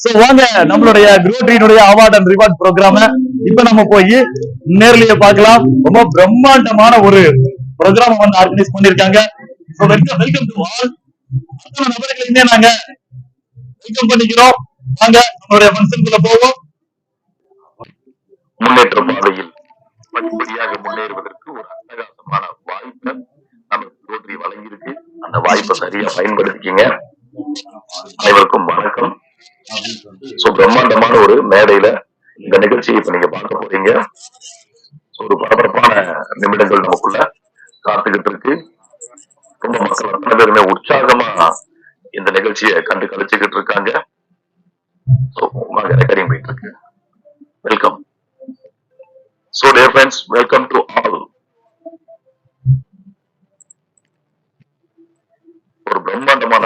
So வாங்க நம்மளுடைய குரோட்ரியினுடைய award and reward ப்ரோக்ராம இப்ப நம்ம போய் நேர்லயே பார்க்கலாம். ரொம்ப பிரம்மாண்டமான ஒரு ப்ரோக்ராம் வந்து ஆர்கனைஸ் பண்ணிருக்காங்க. Welcome to all. அத்தனை நபர்களையுமே நாங்க வெல்கம் பண்ணிக்கிறோம். வாங்க நம்மளுடைய ஃபங்க்ஷனுக்குள்ள போவோம். முன்னேற்ற பாதையில் படிப்படியாக முன்னேறுவதற்கு ஒரு அட்டகாசமான வாய்ப்பை நமக்கு ரோட்டரி வழங்கியிருக்கு. அந்த வாய்ப்பை சரியா பயன்படுத்திக்கிங்க. அனைவருக்கும் வணக்கம். பிரம்மாண்டமான ஒரு மேடையில இந்த நிகழ்ச்சியை இப்ப நீங்க பார்க்க போறீங்க. ஒரு பரபரப்பான நிமிடங்கள் நமக்குள்ள காத்துக்கிட்டு இருக்கு. ரொம்ப மக்கள் அத்தனை பேருமே உற்சாகமா இந்த நிகழ்ச்சியை கண்டு கழிச்சுக்கிட்டு இருக்காங்க. ரெக்கார்டிங் போயிட்டு இருக்கு. Welcome. So dear friends, welcome to all. ஒரு பிரம்மாண்டமான